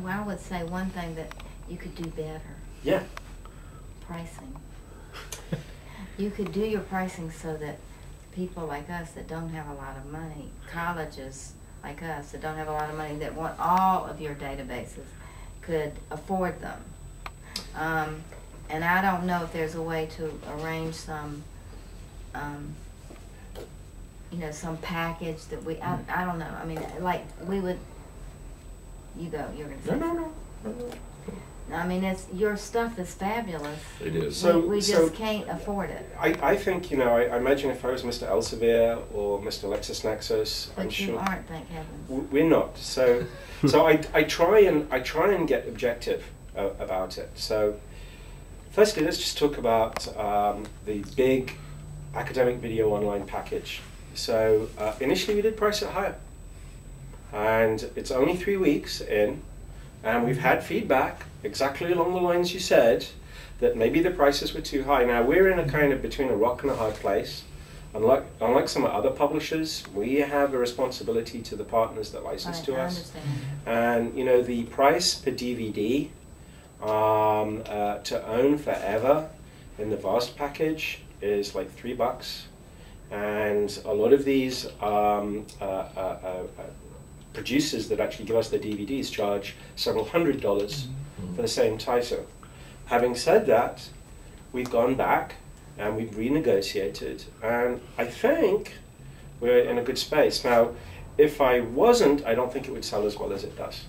I would say one thing that you could do better. Yeah. Pricing. You could do your pricing so that people like us that don't have a lot of money, colleges like us that don't have a lot of money that want all of your databases, could afford them. And I don't know if there's a way to arrange some, you know, some package that we, I don't know. I mean, like we would, you go, you're going to say No. I mean, it's your stuff is fabulous. It is. So, we just can't afford it. I think, you know, I imagine if I was Mr. Elsevier or Mr. LexisNexis, I'm But you sure aren't, thank heavens. we're not. So, I try and get objective about it. So, firstly, let's just talk about the big academic video online package. So, initially we did price it higher, and it's only 3 weeks in, and we've had feedback exactly along the lines you said, that maybe the prices were too high. Now, we're in a kind of between a rock and a hard place. Unlike some other publishers, we have a responsibility to the partners that license to us. Understand. And, you know, the price per DVD to own forever in the Vast package is like $3. And a lot of these producers that actually give us the DVDs charge several $100s for the same title. Having said that, we've gone back and we've renegotiated, and I think we're in a good space. Now, if I wasn't, I don't think it would sell as well as it does.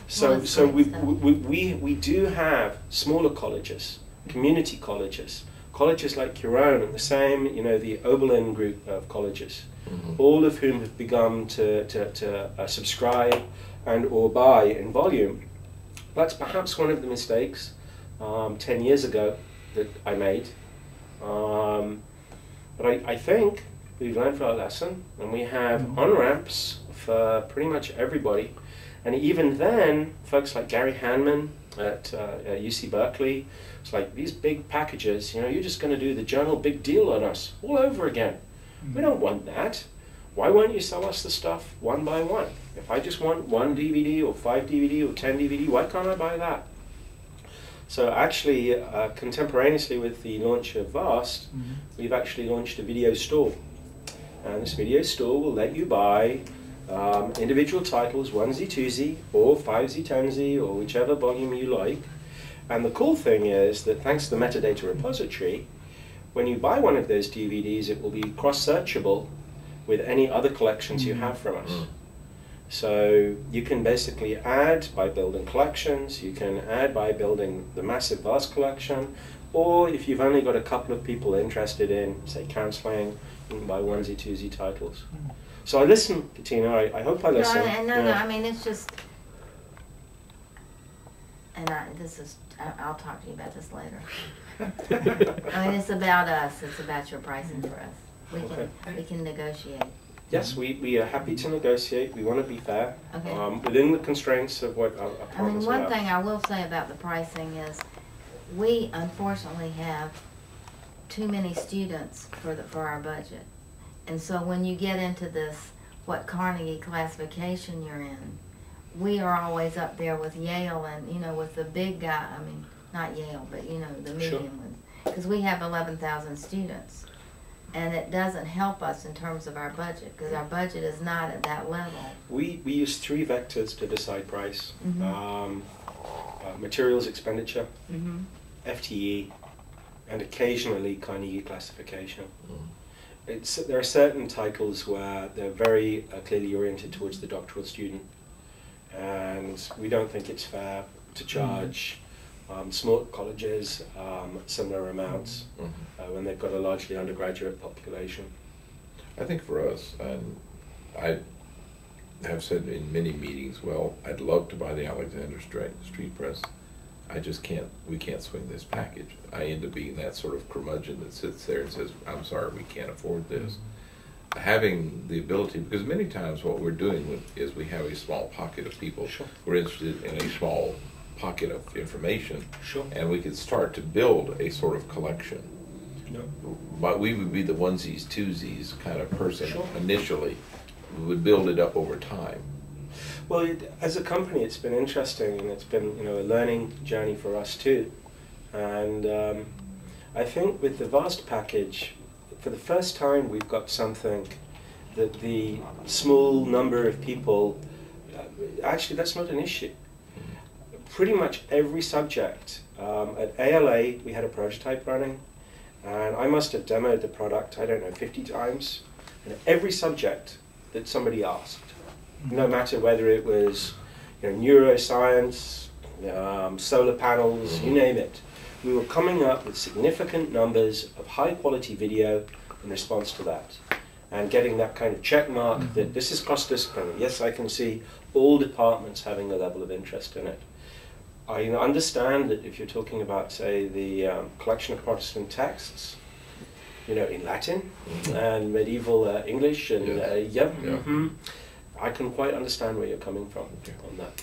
So we do have smaller colleges, community colleges, colleges like your own, and the same, you know, the Oberlin group of colleges, all of whom have begun to subscribe and or buy in volume. That's perhaps one of the mistakes 10 years ago that I made. But I think we've learned our lesson, and we have on-ramps for pretty much everybody. And even then, folks like Gary Hanman at UC Berkeley, it's like these big packages, you know, you're just going to do the journal big deal on us all over again. We don't want that. Why won't you sell us the stuff one by one? If I just want 1 DVD or 5 DVD or 10 DVD, why can't I buy that? So actually, contemporaneously with the launch of Vast, we've actually launched a video store. And this video store will let you buy individual titles, 1Z, 2Z, or 5Z, 10Z, or whichever volume you like. And the cool thing is that thanks to the metadata repository, when you buy one of those DVDs, it will be cross-searchable with any other collections you have from us. So you can basically add by building collections, you can add by building the massive Vast collection, or if you've only got a couple of people interested in, say, counseling, you can buy 1Z, 2Z titles. So I listen, Katina, I hope I listen. No, I mean, it's just, and I'll talk to you about this later. I mean, it's about us, it's about your pricing for us. We can negotiate. Yes, we are happy to negotiate. We want to be fair, Okay. within the constraints of what our partners one allow. thing I will say about the pricing is we unfortunately have too many students for our budget. And so when you get into this, what Carnegie classification you're in, we are always up there with Yale and, you know, with the big guy, I mean, not Yale, but, you know, the medium ones. Because we have 11,000 students. And it doesn't help us in terms of our budget, because our budget is not at that level. We use 3 vectors to decide price. Materials expenditure, FTE, and occasionally Carnegie classification. There are certain titles where they're very clearly oriented towards the doctoral student, and we don't think it's fair to charge small colleges similar amounts when they've got a largely undergraduate population. I think for us, and I have said in many meetings, well, I'd love to buy the Alexander Street Press. I just can't, we can't swing this package. I end up being that sort of curmudgeon that sits there and says, I'm sorry, we can't afford this. Having the ability, because many times what we're doing is we have a small pocket of people who are interested in a small pocket of information, and we could start to build a sort of collection. But we would be the onesies, twosies kind of person initially. We would build it up over time. Well, as a company, it's been interesting, and it's been, you know, a learning journey for us too. And I think with the VAST package, for the first time, we've got something that the small number of people, actually that's not an issue. Pretty much every subject, at ALA we had a prototype running, and I must have demoed the product, I don't know, 50 times, and every subject that somebody asked, no matter whether it was, you know, neuroscience, solar panels, you name it, we were coming up with significant numbers of high quality video in response to that, and getting that kind of check mark that this is cross-disciplinary. Yes, I can see all departments having a level of interest in it. I understand that if you're talking about, say, the collection of Protestant texts, you know, in Latin and medieval English, and I can quite understand where you're coming from on that.